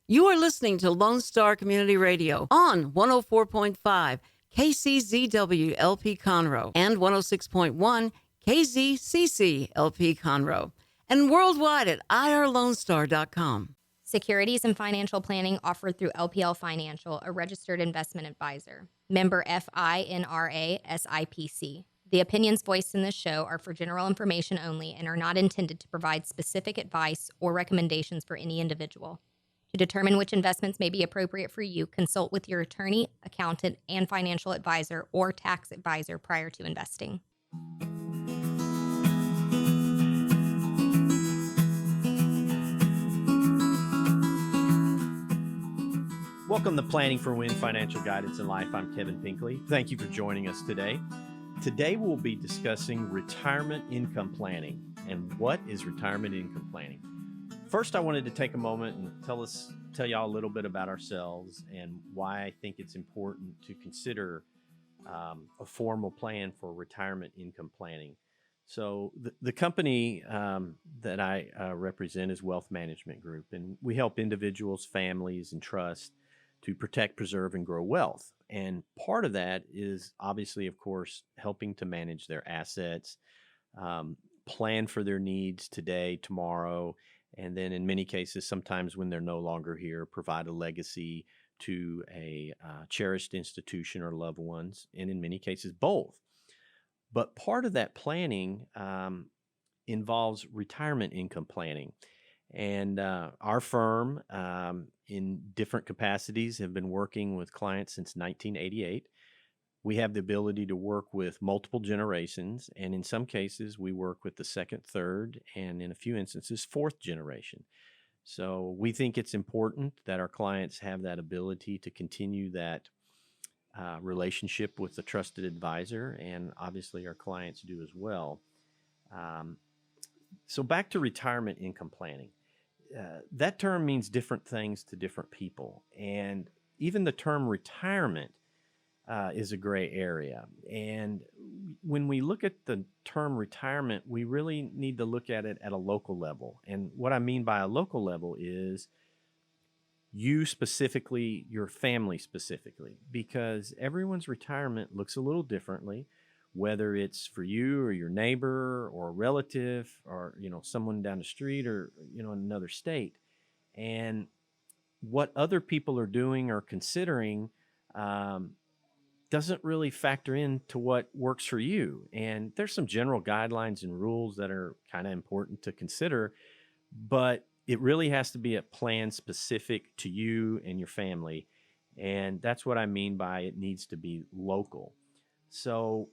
You are listening to Lone Star Community Radio on 104.5 KCZW LP Conroe and 106.1 KZCC LP Conroe and worldwide at irlonestar.com. Securities and financial planning offered through LPL Financial, a registered investment advisor. Member FINRA SIPC. The opinions voiced in this show are for general information only and are not intended to provide specific advice or recommendations for any individual. To determine which investments may be appropriate for you, consult with your attorney, accountant, and financial advisor or tax advisor prior to investing. Welcome to Planning for Win Financial Guidance in Life. I'm Kevin Pinkley. Thank you for joining us today. Today we'll be discussing retirement income planning. And what is retirement income planning? First, I wanted to take a moment and tell y'all a little bit about ourselves and why I think it's important to consider a formal plan for retirement income planning. So the company that I represent is Wealth Management Group, and we help individuals, families, and trusts to protect, preserve, and grow wealth. And part of that is obviously, of course, helping to manage their assets, plan for their needs today, tomorrow, and then in many cases, sometimes when they're no longer here, provide a legacy to a cherished institution or loved ones, and in many cases, both. But part of that planning involves retirement income planning. And our firm, in different capacities, have been working with clients since 1988. We have the ability to work with multiple generations, and in some cases, we work with the second, third, and in a few instances, fourth generation. So we think it's important that our clients have that ability to continue that relationship with the trusted advisor, and obviously our clients do as well. So back to retirement income planning. That term means different things to different people, and even the term retirement is a gray area. And when we look at the term retirement, we really need to look at it at a local level. And what I mean by a local level is you specifically, your family specifically, because everyone's retirement looks a little differently, whether it's for you or your neighbor or a relative or, someone down the street or, in another state. And what other people are doing or considering doesn't really factor into what works for you. And there's some general guidelines and rules that are kind of important to consider, but it really has to be a plan specific to you and your family. And that's what I mean by it needs to be local. So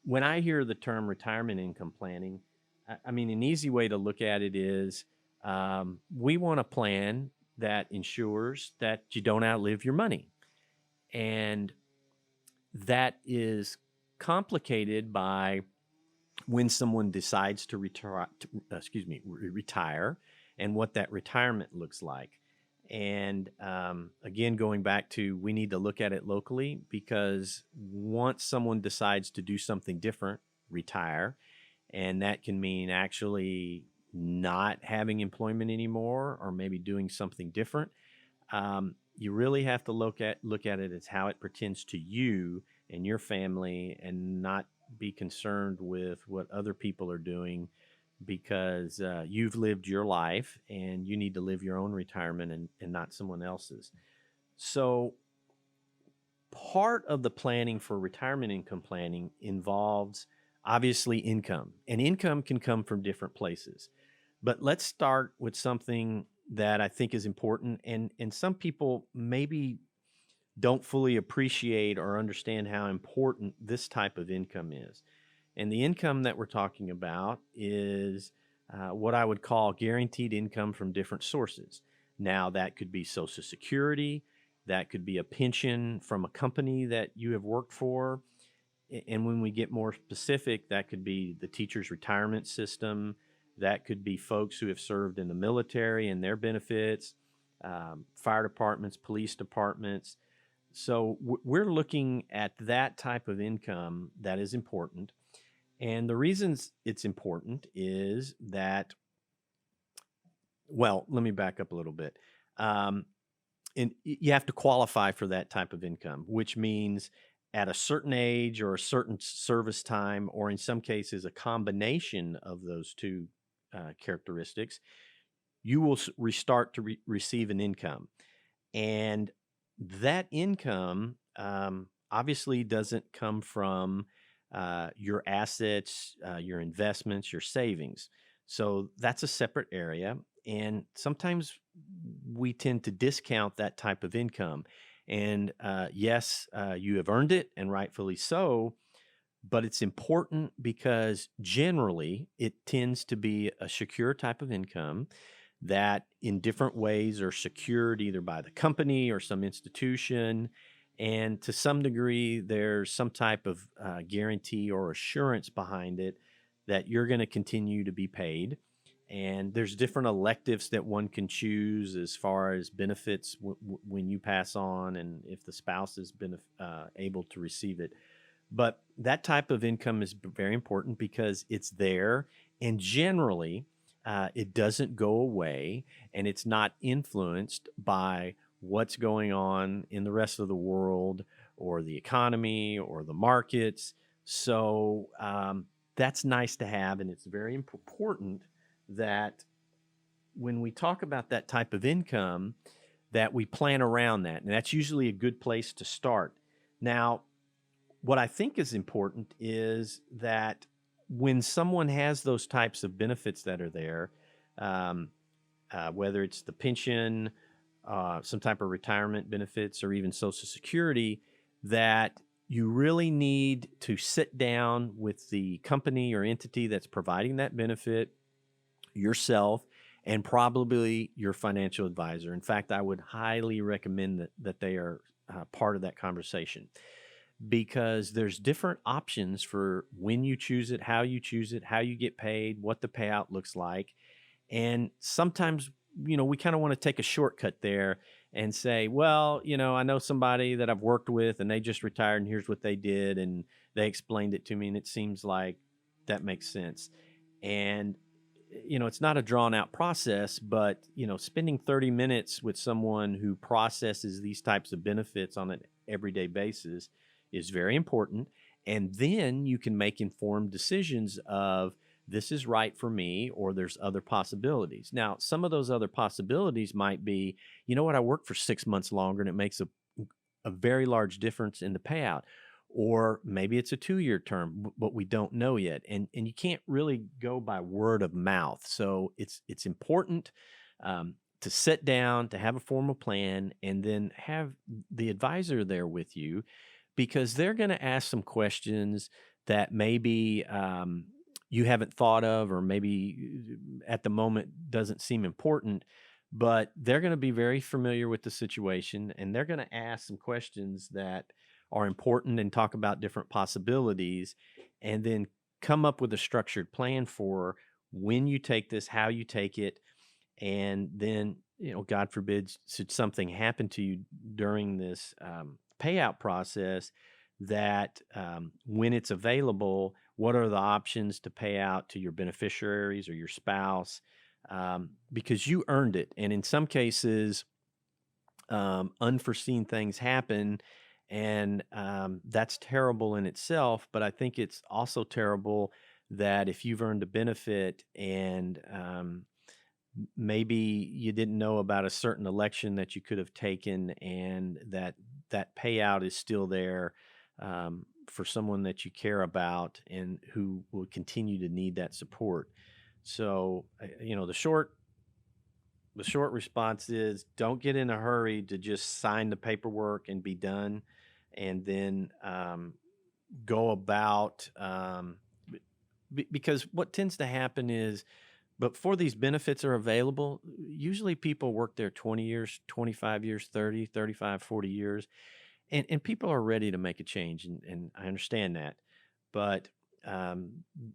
when I hear the term retirement income planning, I mean, an easy way to look at it is we want a plan that ensures that you don't outlive your money. And that is complicated by when someone decides to retire and what that retirement looks like. And again, going back to, we need to look at it locally, because once someone decides to do something different, retire, and that can mean actually not having employment anymore or maybe doing something different, you really have to look at it as how it pertains to you and your family, and not be concerned with what other people are doing, because you've lived your life and you need to live your own retirement and not someone else's. So part of the planning for retirement income planning involves obviously income, and income can come from different places. But let's start with something that I think is important, and some people maybe don't fully appreciate or understand how important this type of income is. And the income that we're talking about is what I would call guaranteed income from different sources. Now, that could be Social Security, that could be a pension from a company that you have worked for. And when we get more specific, that could be the teacher's retirement system, that could be folks who have served in the military and their benefits, fire departments, police departments. So we're looking at that type of income that is important. And the reasons it's important is that, well, let me back up a little bit. and you have to qualify for that type of income, which means at a certain age or a certain service time, or in some cases, a combination of those two characteristics, you will restart to receive an income. And that income obviously doesn't come from your assets, your investments, your savings. So that's a separate area. And sometimes we tend to discount that type of income. And yes, you have earned it, and rightfully so. But it's important because generally it tends to be a secure type of income that in different ways are secured either by the company or some institution. And to some degree, there's some type of guarantee or assurance behind it that you're going to continue to be paid. And there's different electives that one can choose as far as benefits when you pass on, and if the spouse has been able to receive it. But that type of income is very important because it's there, and generally it doesn't go away, and it's not influenced by what's going on in the rest of the world or the economy or the markets. So that's nice to have, and it's very important that when we talk about that type of income, that we plan around that, and that's usually a good place to start. Now, what I think is important is that when someone has those types of benefits that are there, whether it's the pension, some type of retirement benefits, or even Social Security, that you really need to sit down with the company or entity that's providing that benefit, yourself, and probably your financial advisor. In fact, I would highly recommend that they are part of that conversation, because there's different options for when you choose it, how you get paid, what the payout looks like. And sometimes, we kind of want to take a shortcut there and say, well, I know somebody that I've worked with and they just retired and here's what they did. And they explained it to me and it seems like that makes sense. And, it's not a drawn out process, but, spending 30 minutes with someone who processes these types of benefits on an everyday basis is very important. And then you can make informed decisions of, this is right for me, or there's other possibilities. Now, some of those other possibilities might be, I work for 6 months longer and it makes a very large difference in the payout. Or maybe it's a 2-year term, but we don't know yet. And you can't really go by word of mouth. So it's important to sit down, to have a formal plan, and then have the advisor there with you, because they're going to ask some questions that maybe you haven't thought of, or maybe at the moment doesn't seem important, but they're going to be very familiar with the situation, and they're going to ask some questions that are important and talk about different possibilities, and then come up with a structured plan for when you take this, how you take it, and then, God forbid, should something happen to you during this payout process, that when it's available, what are the options to pay out to your beneficiaries or your spouse, because you earned it. And in some cases, unforeseen things happen, and that's terrible in itself. But I think it's also terrible that if you've earned a benefit and maybe you didn't know about a certain election that you could have taken, and that payout is still there for someone that you care about and who will continue to need that support. So, the short response is, don't get in a hurry to just sign the paperwork and be done, and then go about, because what tends to happen is, before these benefits are available, usually people work there 20 years, 25 years, 30, 35, 40 years, and people are ready to make a change, and I understand that. But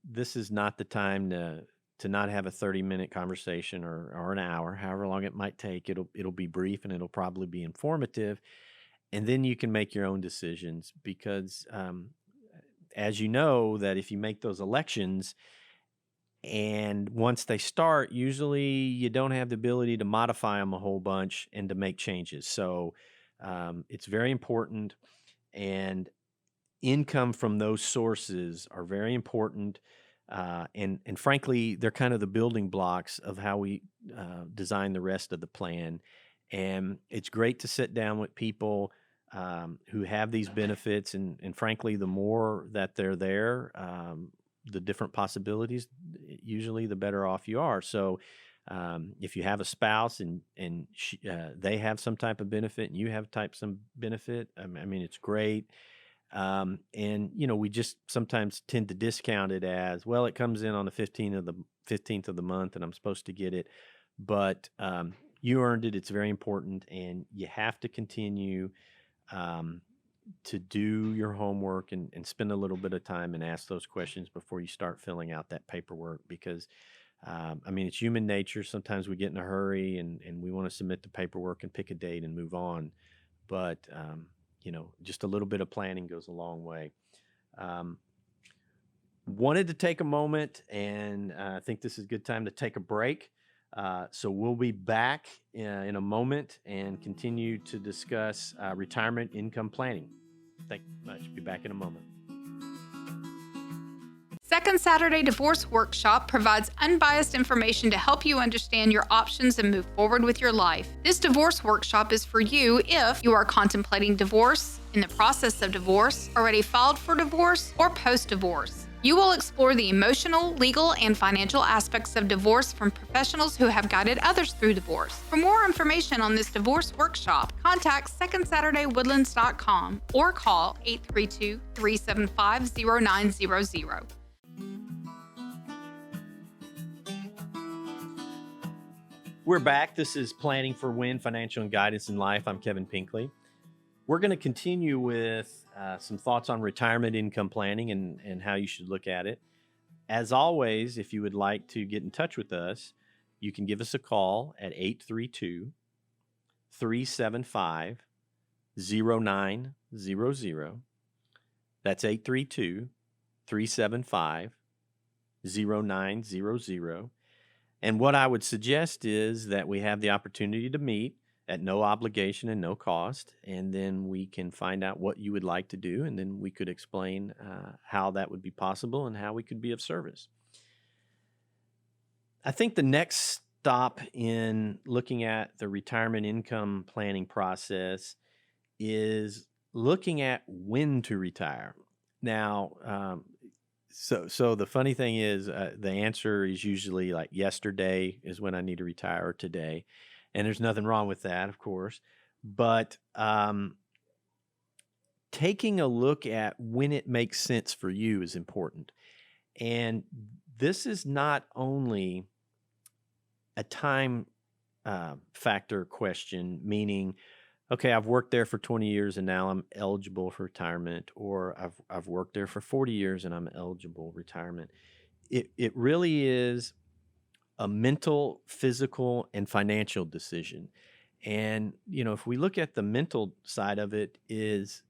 this is not the time to not have a 30-minute conversation, or an hour, however long it might take. It'll be brief, and it'll probably be informative, and then you can make your own decisions, because as you know, that if you make those elections And once they start, usually you don't have the ability to modify them a whole bunch and to make changes. So it's very important. And income from those sources are very important. And frankly, they're kind of the building blocks of how we design the rest of the plan. And it's great to sit down with people who have these benefits. And frankly, the more that they're there, the different possibilities, usually the better off you are. So if you have a spouse and they have some type of benefit and you have some benefit, I mean, it's great. And we just sometimes tend to discount it as, well, it comes in on the 15th of the month and I'm supposed to get it, but you earned it. It's very important, and you have to continue to do your homework and spend a little bit of time and ask those questions before you start filling out that paperwork, because I mean, it's human nature. Sometimes we get in a hurry and we want to submit the paperwork and pick a date and move on. But just a little bit of planning goes a long way. Wanted to take a moment, and I think this is a good time to take a break. So we'll be back in a moment and continue to discuss retirement income planning. Thank you very much. Be back in a moment. Second Saturday Divorce Workshop provides unbiased information to help you understand your options and move forward with your life. This divorce workshop is for you if you are contemplating divorce, in the process of divorce, already filed for divorce, or post-divorce. You will explore the emotional, legal, and financial aspects of divorce from professionals who have guided others through divorce. For more information on this divorce workshop, contact secondsaturdaywoodlands.com or call 832-375-0900. We're back. This is Planning for Win, Financial and Guidance in Life. I'm Kevin Pinkley. We're going to continue with some thoughts on retirement income planning and how you should look at it. As always, if you would like to get in touch with us, you can give us a call at 832-375-0900. That's 832-375-0900. And what I would suggest is that we have the opportunity to meet at no obligation and no cost, and then we can find out what you would like to do, and then we could explain how that would be possible and how we could be of service. I think the next stop in looking at the retirement income planning process is looking at when to retire. Now, so the funny thing is the answer is usually like yesterday is when I need to retire, or today. And there's nothing wrong with that, of course. But taking a look at when it makes sense for you is important. And this is not only a time factor question, meaning, okay, I've worked there for 20 years and now I'm eligible for retirement, or I've worked there for 40 years and I'm eligible for retirement. It really is a mental, physical, and financial decision. And, if we look at the mental side of it, is,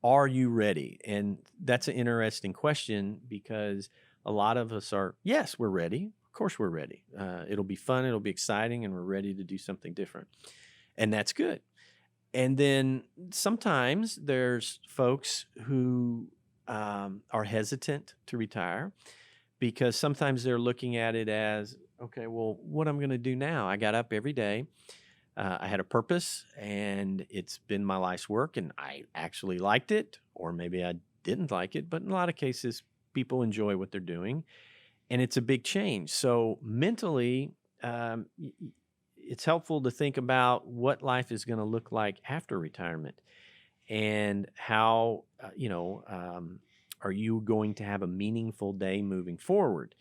are you ready? And that's an interesting question, because a lot of us are, yes, we're ready. Of course we're ready. It'll be fun, it'll be exciting, and we're ready to do something different. And that's good. And then sometimes there's folks who are hesitant to retire, because sometimes they're looking at it as, okay, well, what I'm going to do now? I got up every day. I had a purpose, and it's been my life's work, and I actually liked it, or maybe I didn't like it. But in a lot of cases, people enjoy what they're doing, and it's a big change. So mentally, it's helpful to think about what life is going to look like after retirement, and how, are you going to have a meaningful day moving forward?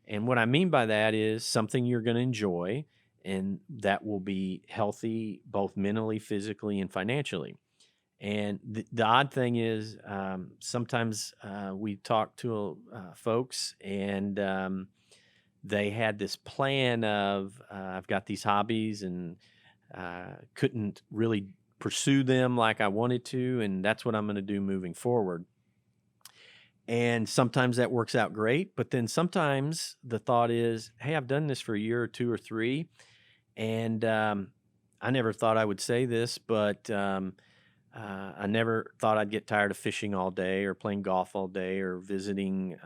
And what I mean by that is something you're going to enjoy, and that will be healthy both mentally, physically, and financially. And the odd thing is, sometimes we talk to folks, and they had this plan of, I've got these hobbies and couldn't really pursue them like I wanted to, and that's what I'm going to do moving forward. And sometimes that works out great, but then sometimes the thought is, hey, I've done this for a year or two or three, and I never thought I would say this, but I never thought I'd get tired of fishing all day or playing golf all day or visiting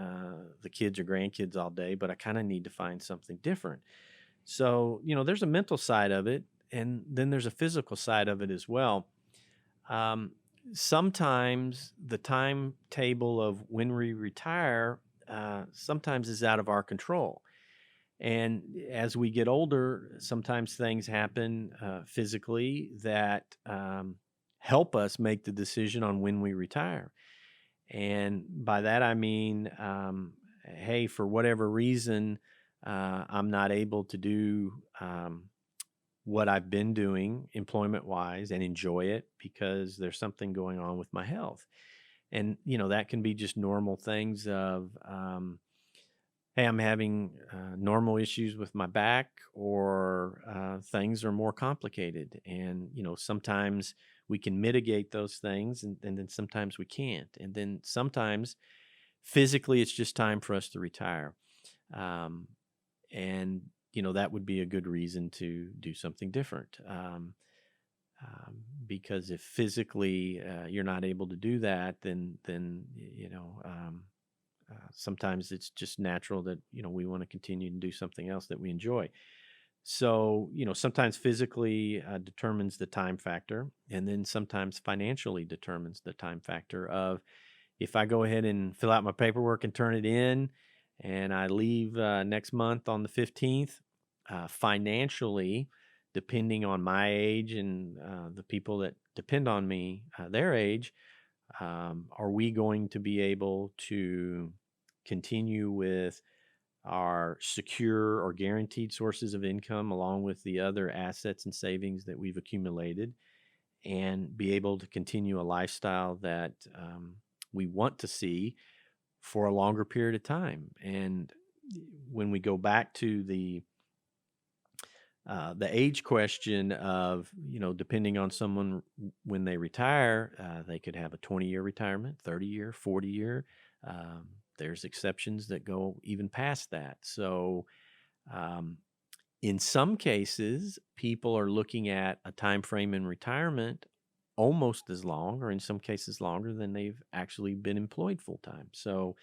the kids or grandkids all day, but I kind of need to find something different. So, there's a mental side of it, and then there's a physical side of it as well. Um, Sometimes the timetable of when we retire sometimes is out of our control. And as we get older, sometimes things happen physically that help us make the decision on when we retire. And by that, I mean, hey, for whatever reason, I'm not able to do what I've been doing employment wise and enjoy it because there's something going on with my health. And, that can be just normal things of, hey, I'm having normal issues with my back, or things are more complicated. And, sometimes we can mitigate those things, and then sometimes we can't. And then sometimes physically it's just time for us to retire. And, that would be a good reason to do something different. Because if physically you're not able to do that, then sometimes it's just natural that we want to continue to do something else that we enjoy. So sometimes physically determines the time factor, and then sometimes financially determines the time factor of, if I go ahead and fill out my paperwork and turn it in, and I leave next month on the 15th, financially, depending on my age and the people that depend on me, their age, are we going to be able to continue with our secure or guaranteed sources of income along with the other assets and savings that we've accumulated, and be able to continue a lifestyle that we want to see for a longer period of time? And when we go back to the age question of, depending on someone when they retire, they could have a 20-year retirement, 30-year, 40-year. There's exceptions that go even past that. So in some cases, people are looking at a time frame in retirement almost as long, or in some cases longer, than they've actually been employed full time. So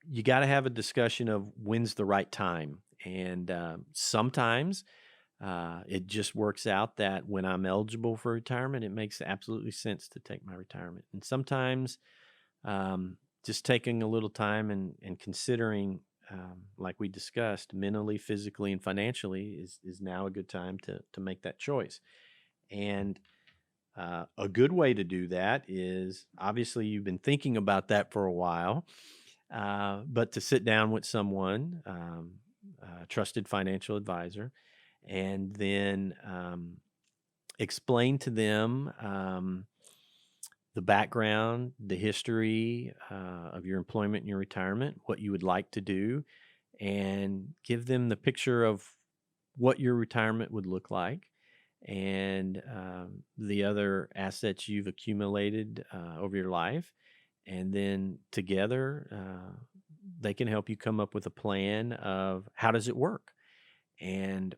you got to have a discussion of when's the right time. And sometimes it just works out that when I'm eligible for retirement, it makes absolutely sense to take my retirement. And sometimes just taking a little time and considering, like we discussed, mentally, physically, and financially is now a good time to make that choice. And a good way to do that is, obviously you've been thinking about that for a while, but to sit down with someone, a trusted financial advisor, and then explain to them the background, the history of your employment and your retirement, what you would like to do, and give them the picture of what your retirement would look like, and the other assets you've accumulated over your life. And then together, they can help you come up with a plan of how does it work. And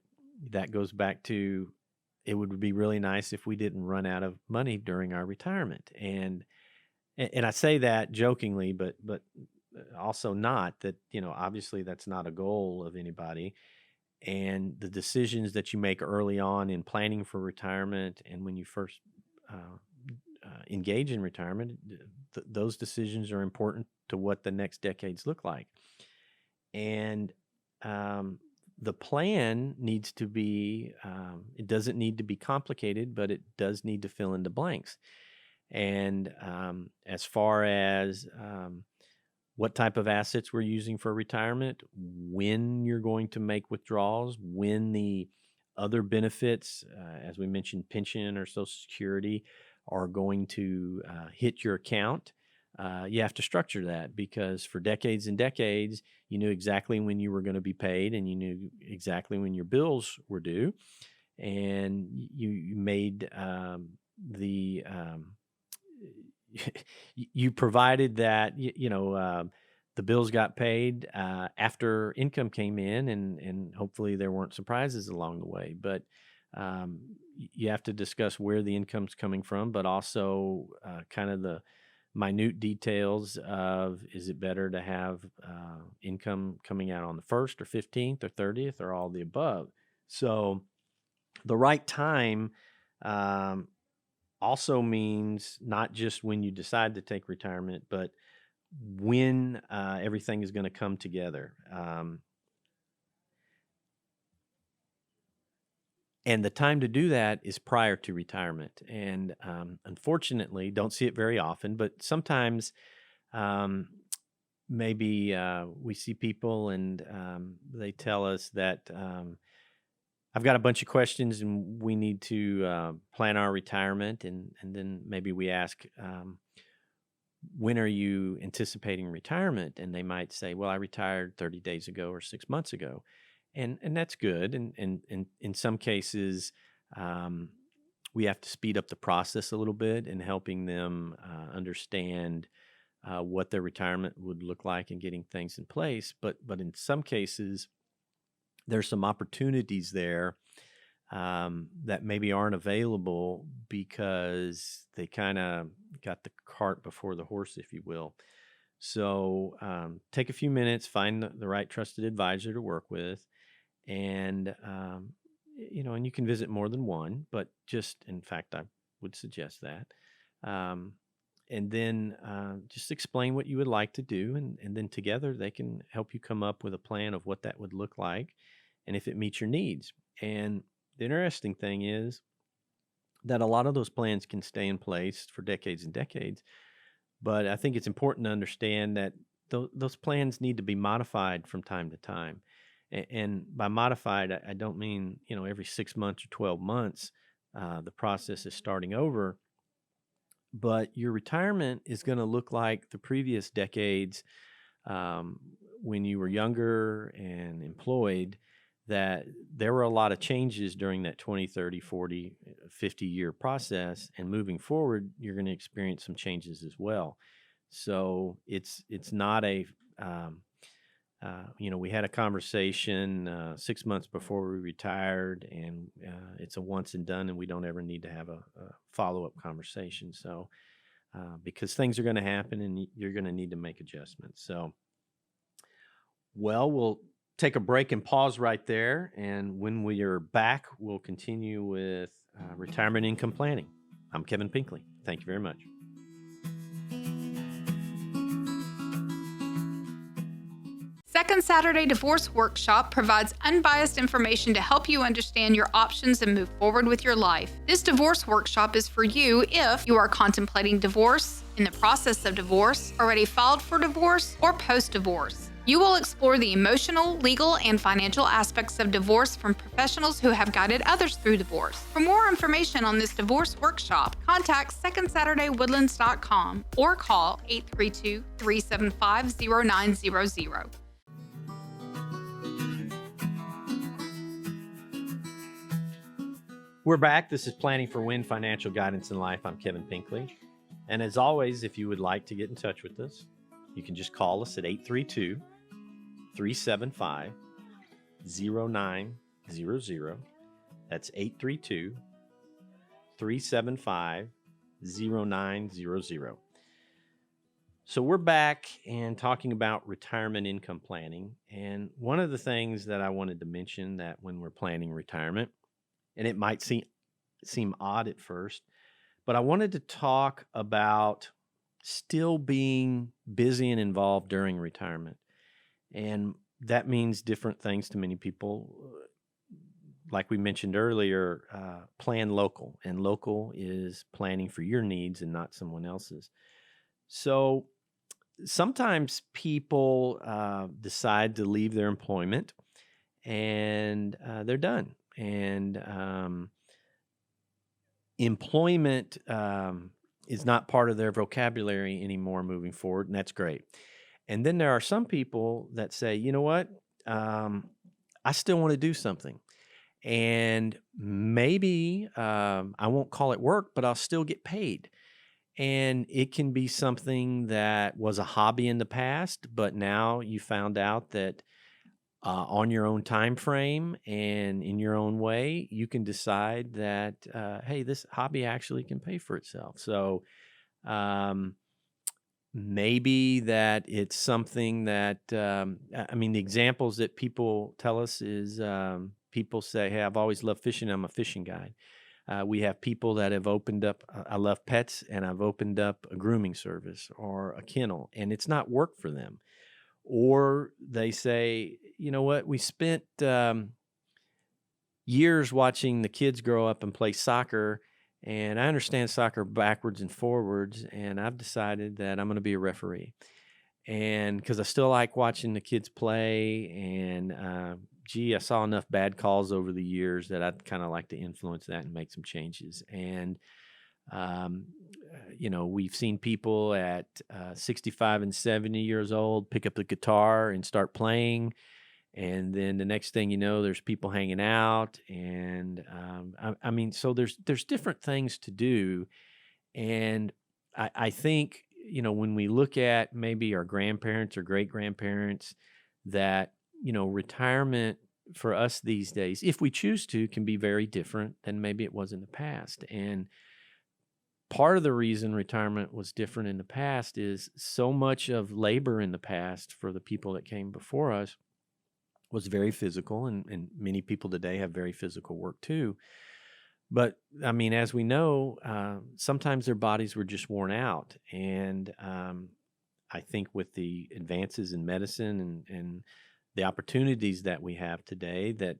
that goes back to, it would be really nice if we didn't run out of money during our retirement. And I say that jokingly, but also not that, obviously that's not a goal of anybody. And the decisions that you make early on in planning for retirement, and when you first engage in retirement, those decisions are important to what the next decades look like. And the plan needs to be, it doesn't need to be complicated, but it does need to fill in the blanks. And as far as what type of assets we're using for retirement, when you're going to make withdrawals, when the other benefits, as we mentioned, pension or Social Security, are going to hit your account, you have to structure that, because for decades and decades, you knew exactly when you were going to be paid, and you knew exactly when your bills were due, and you made you provided that the bills got paid after income came in, and hopefully there weren't surprises along the way. But you have to discuss where the income's coming from, but also kind of the minute details of, is it better to have income coming out on the 1st or 15th or 30th or all the above? So the right time also means not just when you decide to take retirement, but when everything is going to come together. And the time to do that is prior to retirement. And unfortunately, don't see it very often, but sometimes maybe we see people and they tell us that I've got a bunch of questions and we need to plan our retirement. And then maybe we ask, when are you anticipating retirement? And they might say, well, I retired 30 days ago or 6 months ago. And that's good. And in some cases, we have to speed up the process a little bit in helping them understand what their retirement would look like and getting things in place. But in some cases, there's some opportunities there that maybe aren't available because they kind of got the cart before the horse, if you will. So take a few minutes, find the right trusted advisor to work with. And, and you can visit more than one, but in fact, I would suggest that. And then just explain what you would like to do. And then together they can help you come up with a plan of what that would look like and if it meets your needs. And the interesting thing is that a lot of those plans can stay in place for decades and decades. But I think it's important to understand that those plans need to be modified from time to time. And by modified, I don't mean, every 6 months or 12 months, the process is starting over. But your retirement is going to look like the previous decades when you were younger and employed, that there were a lot of changes during that 20, 30, 40, 50-year process. And moving forward, you're going to experience some changes as well. So it's not a... we had a conversation 6 months before we retired, and it's a once and done, and we don't ever need to have a follow-up conversation. So, because things are going to happen and you're going to need to make adjustments. So, we'll take a break and pause right there. And when we are back, we'll continue with retirement income planning. I'm Kevin Pinkley. Thank you very much. Second Saturday Divorce Workshop provides unbiased information to help you understand your options and move forward with your life. This divorce workshop is for you if you are contemplating divorce, in the process of divorce, already filed for divorce, or post-divorce. You will explore the emotional, legal, and financial aspects of divorce from professionals who have guided others through divorce. For more information on this divorce workshop, contact secondsaturdaywoodlands.com or call 832-375-0900. We're back. This is Planning for Win Financial Guidance in Life. I'm Kevin Pinkley. And as always, if you would like to get in touch with us, you can just call us at 832-375-0900. That's 832-375-0900. So we're back and talking about retirement income planning. And one of the things that I wanted to mention, that when we're planning retirement, and it might seem odd at first, but I wanted to talk about still being busy and involved during retirement. And that means different things to many people. Like we mentioned earlier, plan local. And local is planning for your needs and not someone else's. So sometimes people decide to leave their employment and they're done. And employment is not part of their vocabulary anymore moving forward, and that's great. And then there are some people that say, you know what, I still want to do something. And maybe I won't call it work, but I'll still get paid. And it can be something that was a hobby in the past, but now you found out that on your own time frame and in your own way, you can decide that, hey, this hobby actually can pay for itself. So um, maybe that it's something that, I mean, the examples that people tell us is people say, hey, I've always loved fishing. I'm a fishing guide. We have people that have opened up, I love pets, and I've opened up a grooming service or a kennel, and it's not work for them. Or they say, you know what, we spent years watching the kids grow up and play soccer, and I understand soccer backwards and forwards, and I've decided that I'm going to be a referee. And because I still like watching the kids play, and I saw enough bad calls over the years that I'd kind of like to influence that and make some changes. And um, we've seen people at 65 and 70 years old pick up the guitar and start playing. And then the next thing you know, there's people hanging out. And I mean, so there's different things to do. And I think, when we look at maybe our grandparents or great grandparents, that, retirement for us these days, if we choose to, can be very different than maybe it was in the past. And part of the reason retirement was different in the past is so much of labor in the past for the people that came before us was very physical, and many people today have very physical work too. But I mean, as we know, sometimes their bodies were just worn out. And I think with the advances in medicine and the opportunities that we have today, that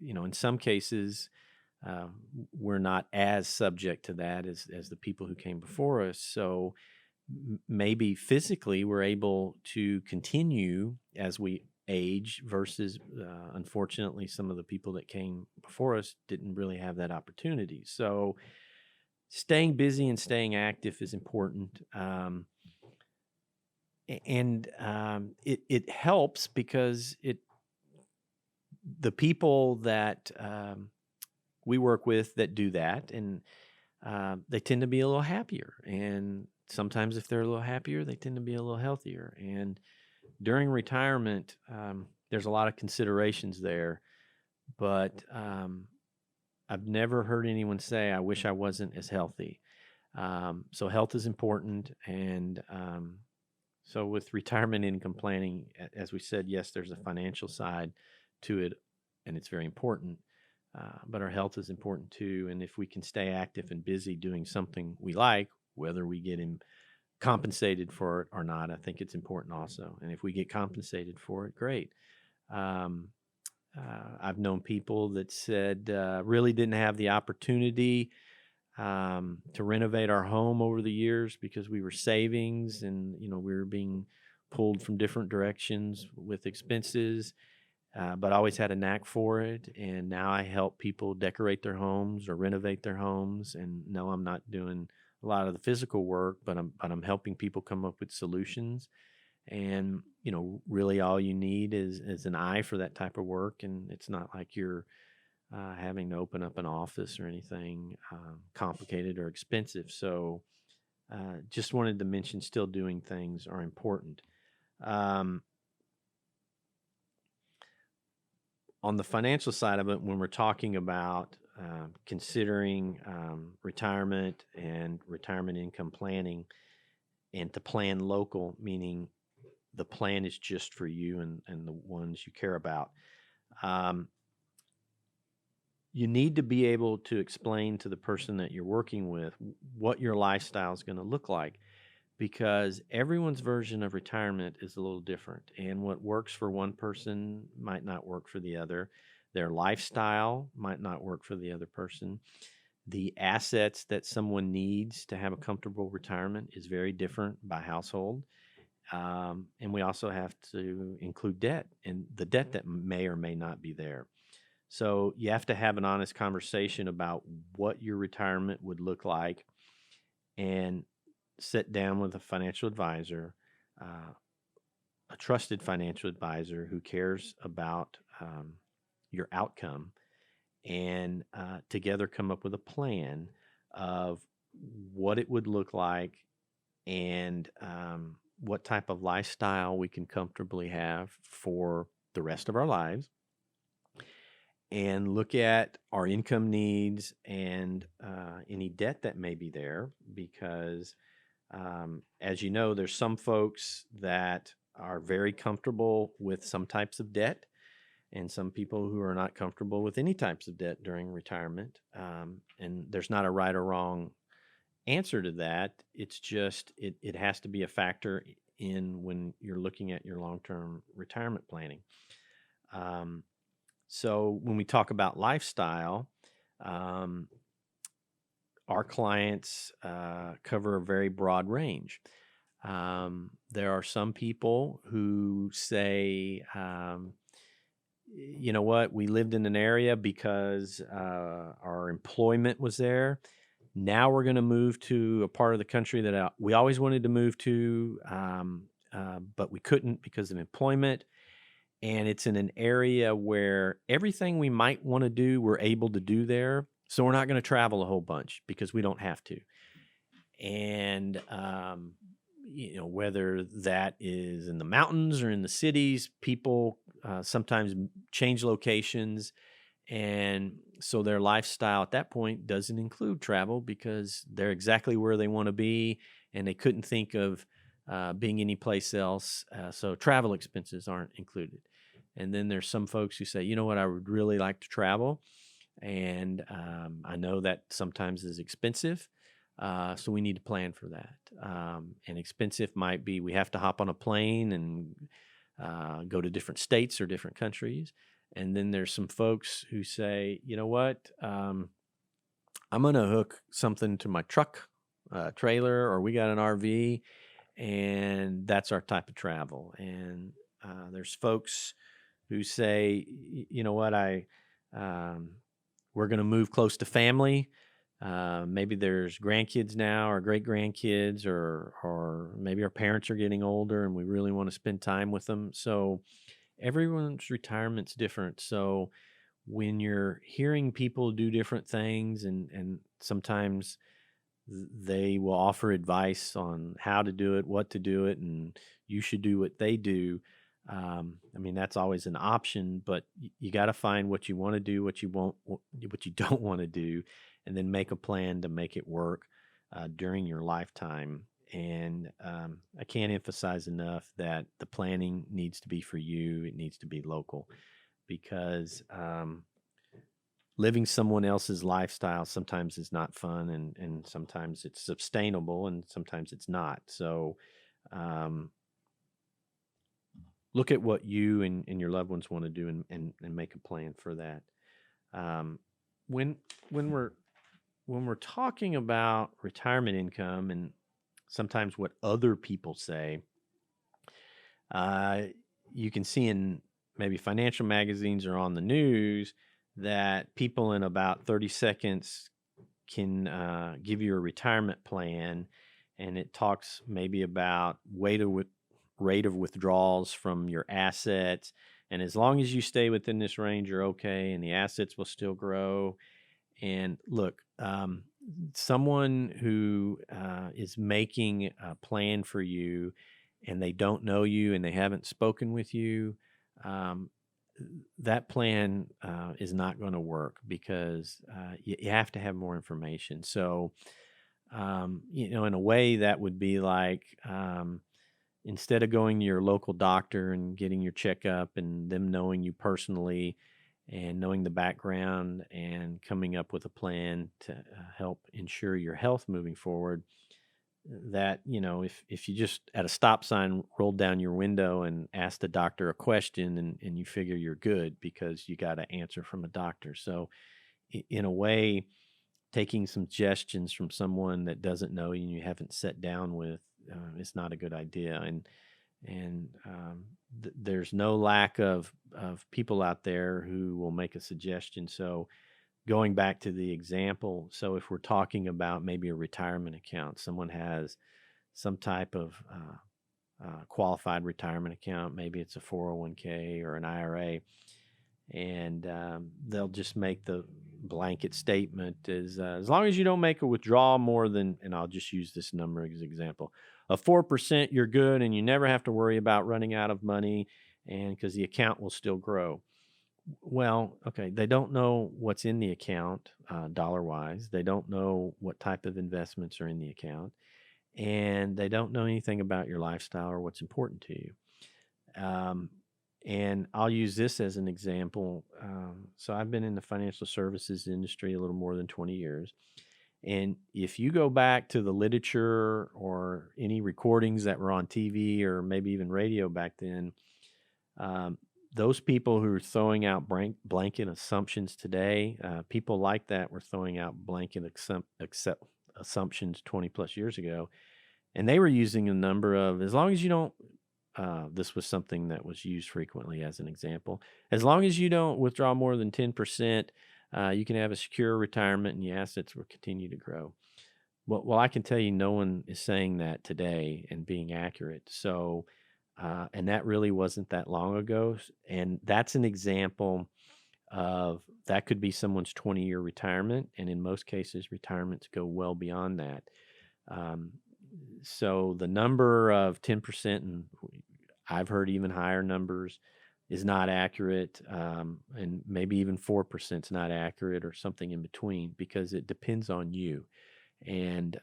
in some cases, we're not as subject to that as the people who came before us. So maybe physically we're able to continue as we age versus unfortunately some of the people that came before us didn't really have that opportunity. So staying busy and staying active is important. It helps because the people that we work with that do that, and they tend to be a little happier. And sometimes if they're a little happier, they tend to be a little healthier. And during retirement, there's a lot of considerations there, but I've never heard anyone say, I wish I wasn't as healthy. So health is important. And so with retirement income planning, as we said, yes, there's a financial side to it, and it's very important. But our health is important too. And if we can stay active and busy doing something we like, whether we get compensated for it or not, I think it's important also. And if we get compensated for it, great. I've known people that said really didn't have the opportunity to renovate our home over the years because we were savings, and we were being pulled from different directions with expenses, but I always had a knack for it. And now I help people decorate their homes or renovate their homes. And no, I'm not doing a lot of the physical work, but I'm helping people come up with solutions. And really all you need is an eye for that type of work. And it's not like you're having to open up an office or anything complicated or expensive. So just wanted to mention, still doing things are important. On the financial side of it, when we're talking about considering retirement and retirement income planning, and to plan local, meaning the plan is just for you and the ones you care about. You need to be able to explain to the person that you're working with what your lifestyle is going to look like, because everyone's version of retirement is a little different. And what works for one person might not work for the other. Their lifestyle might not work for the other person. The assets that someone needs to have a comfortable retirement is very different by household. And we also have to include debt, and the debt that may or may not be there. So you have to have an honest conversation about what your retirement would look like, and sit down with a financial advisor, a trusted financial advisor who cares about your outcome, and together come up with a plan of what it would look like, and what type of lifestyle we can comfortably have for the rest of our lives, and look at our income needs and any debt that may be there. Because, as you know, there's some folks that are very comfortable with some types of debt, and some people who are not comfortable with any types of debt during retirement. And there's not a right or wrong answer to that. It's just it has to be a factor in when you're looking at your long-term retirement planning. So when we talk about lifestyle, our clients cover a very broad range. There are some people who say, you know what, we lived in an area because our employment was there. Now we're going to move to a part of the country that we always wanted to move to, but we couldn't because of employment. And it's in an area where everything we might want to do, we're able to do there. So we're not going to travel a whole bunch because we don't have to. And, whether that is in the mountains or in the cities, people sometimes change locations. And so their lifestyle at that point doesn't include travel because they're exactly where they want to be, and they couldn't think of being anyplace else. So travel expenses aren't included. And then there's some folks who say, you know what, I would really like to travel. And I know that sometimes is expensive. So we need to plan for that. And expensive might be we have to hop on a plane and go to different states or different countries. And then there's some folks who say, you know what, I'm going to hook something to my truck, trailer, or we got an RV, and that's our type of travel. And there's folks who say, you know what, we're going to move close to family. Maybe there's grandkids now or great grandkids, or maybe our parents are getting older and we really want to spend time with them. So everyone's retirement's different. So when you're hearing people do different things, and sometimes they will offer advice on how to do it, what to do it, and you should do what they do. That's always an option, but you got to find what you want to do, what you don't want to do, and then make a plan to make it work during your lifetime. And I can't emphasize enough that the planning needs to be for you. It needs to be local, because living someone else's lifestyle sometimes is not fun, and sometimes it's sustainable, and sometimes it's not. So look at what you and your loved ones want to do, and make a plan for that. When we're talking about retirement income and sometimes what other people say, you can see in maybe financial magazines or on the news that people in about 30 seconds can give you a retirement plan, and it talks maybe about rate of withdrawals from your assets, and as long as you stay within this range, you're okay, and the assets will still grow. And look, someone who is making a plan for you, and they don't know you and they haven't spoken with you, that plan is not going to work, because you have to have more information. So, in a way, that would be like, instead of going to your local doctor and getting your checkup and them knowing you personally and knowing the background and coming up with a plan to help ensure your health moving forward, that, if you just at a stop sign rolled down your window and asked the doctor a question, and you figure you're good because you got an answer from a doctor. So in a way, taking some suggestions from someone that doesn't know you and you haven't sat down with, is not a good idea. And there's no lack of people out there who will make a suggestion. So going back to the example, so if we're talking about maybe a retirement account, someone has some type of qualified retirement account, maybe it's a 401k or an IRA, and they'll just make the blanket statement is as long as you don't make a withdrawal more than, and I'll just use this number as an example, of 4%, you're good, and you never have to worry about running out of money, and because the account will still grow. Well, okay, they don't know what's in the account dollar wise. They don't know what type of investments are in the account, and they don't know anything about your lifestyle or what's important to you. Um, and I'll use this as an example. So I've been in the financial services industry a little more than 20 years. And if you go back to the literature or any recordings that were on TV or maybe even radio back then, um, those people who are throwing out blanket assumptions today, people like that were throwing out blanket assumptions 20 plus years ago. And they were using a number of, as long as you don't, this was something that was used frequently as an example. As long as you don't withdraw more than 10%, you can have a secure retirement and your assets will continue to grow. Well, I can tell you no one is saying that today and being accurate. So, and that really wasn't that long ago. And that's an example of that could be someone's 20-year retirement. And in most cases, retirements go well beyond that. So the number of 10%, and I've heard even higher numbers, is not accurate. And maybe even 4% is not accurate or something in between, because it depends on you. And,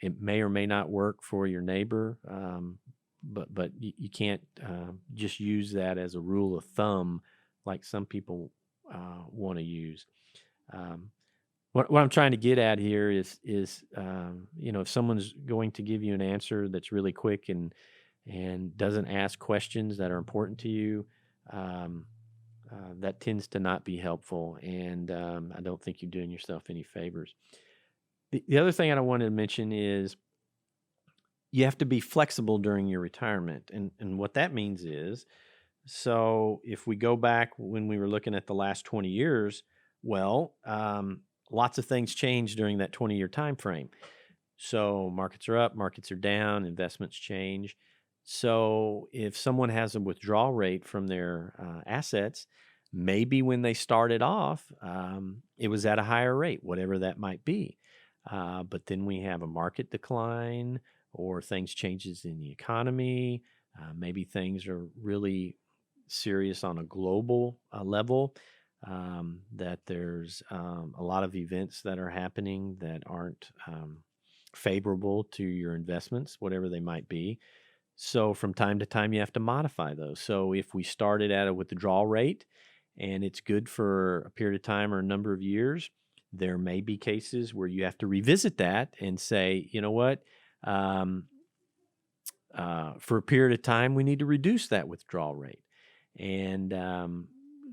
it may or may not work for your neighbor, but you can't just use that as a rule of thumb like some people want to use. What I'm trying to get at here is if someone's going to give you an answer that's really quick and doesn't ask questions that are important to you, that tends to not be helpful, and I don't think you're doing yourself any favors. The other thing I wanted to mention is you have to be flexible during your retirement, and what that means is, so if we go back when we were looking at the last 20 years, well, lots of things change during that 20-year time frame. So markets are up, markets are down, investments change. So if someone has a withdrawal rate from their assets, maybe when they started off, it was at a higher rate, whatever that might be. But then we have a market decline, or things changes in the economy. Maybe things are really serious on a global level. That there's a lot of events that are happening that aren't favorable to your investments, whatever they might be. So from time to time, you have to modify those. So if we started at a withdrawal rate and it's good for a period of time or a number of years, there may be cases where you have to revisit that and say, you know what, for a period of time, we need to reduce that withdrawal rate. And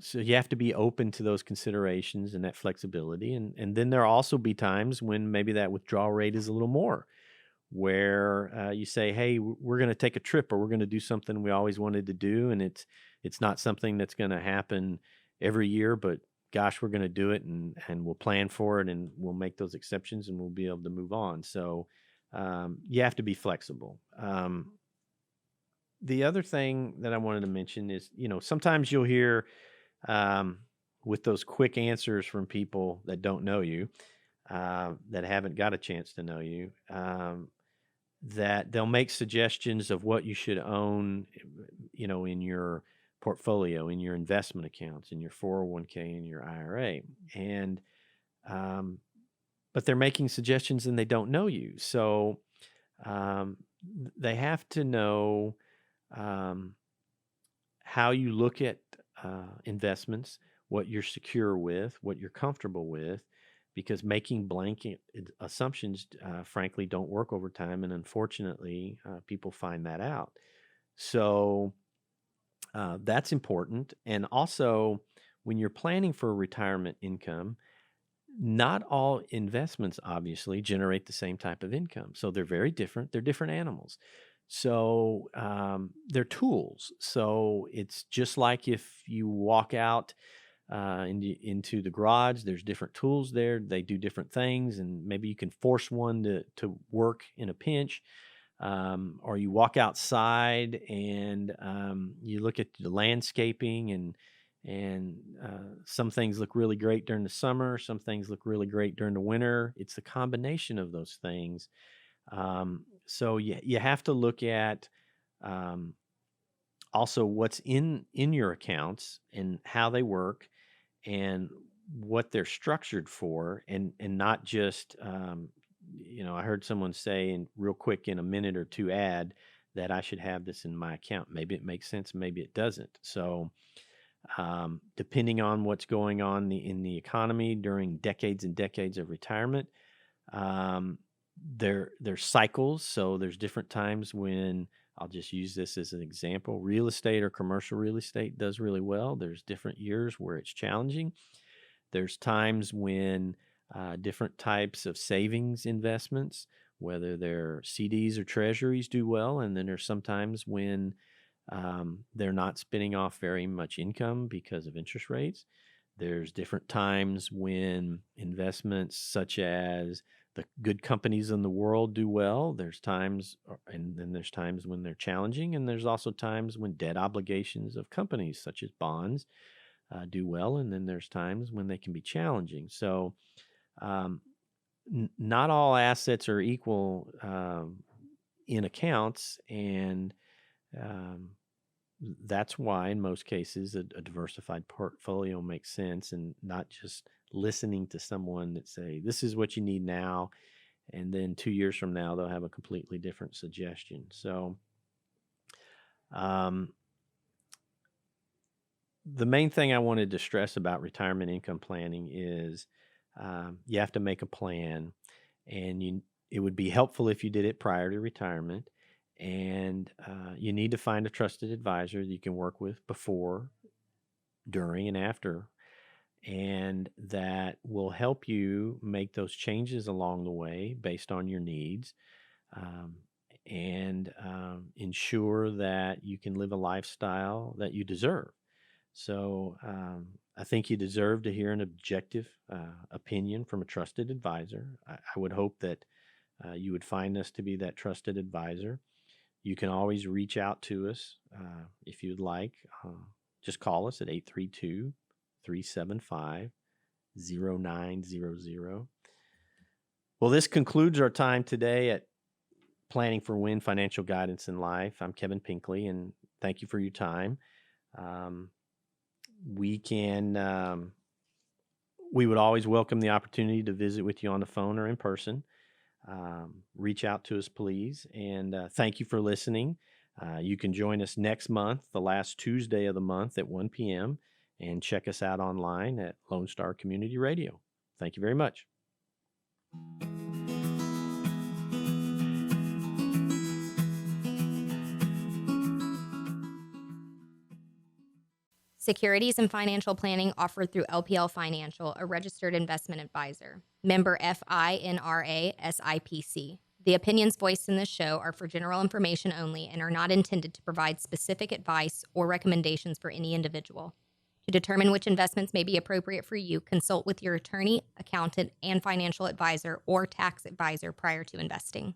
so you have to be open to those considerations and that flexibility. And then there'll also be times when maybe that withdrawal rate is a little more, where you say, hey, we're going to take a trip, or we're going to do something we always wanted to do. And it's not something that's going to happen every year, but gosh, we're going to do it, and we'll plan for it, and we'll make those exceptions, and we'll be able to move on. So you have to be flexible. The other thing that I wanted to mention is, sometimes you'll hear with those quick answers from people that don't know you, that haven't got a chance to know you, that they'll make suggestions of what you should own, in your portfolio, in your investment accounts, in your 401k, and your IRA. And, but they're making suggestions and they don't know you. So they have to know how you look at investments, what you're secure with, what you're comfortable with, because making blanket assumptions, frankly, don't work over time. And unfortunately, people find that out. So that's important. And also, when you're planning for retirement income, not all investments obviously generate the same type of income. So they're very different. They're different animals. So they're tools. So it's just like if you walk out into the garage, there's different tools there. They do different things, and maybe you can force one to work in a pinch. Or you walk outside and you look at the landscaping And some things look really great during the summer. Some things look really great during the winter. It's the combination of those things. So you have to look at also what's in your accounts and how they work and what they're structured for, and not just I heard someone say in real quick in a minute or two ad that I should have this in my account. Maybe it makes sense, maybe it doesn't. So depending on what's going on in the economy during decades and decades of retirement, there's cycles. So there's different times when, I'll just use this as an example, real estate or commercial real estate does really well. There's different years where it's challenging. There's times when different types of savings investments, whether they're CDs or treasuries, do well. And then there's sometimes when they're not spinning off very much income because of interest rates. There's different times when investments such as the good companies in the world do well. There's times, and then there's times when they're challenging. And there's also times when debt obligations of companies such as bonds do well. And then there's times when they can be challenging. So not all assets are equal in accounts. And that's why in most cases a diversified portfolio makes sense, and not just listening to someone that say this is what you need now, and then 2 years from now they'll have a completely different suggestion. So the main thing I wanted to stress about retirement income planning is you have to make a plan, and it would be helpful if you did it prior to retirement. And you need to find a trusted advisor that you can work with before, during, and after, and that will help you make those changes along the way based on your needs, and ensure that you can live a lifestyle that you deserve. So I think you deserve to hear an objective opinion from a trusted advisor. I would hope that you would find us to be that trusted advisor. You can always reach out to us if you'd like. Just call us at 832-375-0900. Well, this concludes our time today at Planning for Win Financial Guidance in Life. I'm Kevin Pinkley, and thank you for your time. We would always welcome the opportunity to visit with you on the phone or in person. Reach out to us, please. And thank you for listening. You can join us next month, the last Tuesday of the month at 1 p.m. and check us out online at Lone Star Community Radio. Thank you very much. Securities and financial planning offered through LPL Financial, a registered investment advisor. Member FINRA SIPC. The opinions voiced in this show are for general information only and are not intended to provide specific advice or recommendations for any individual. To determine which investments may be appropriate for you, consult with your attorney, accountant, and financial advisor or tax advisor prior to investing.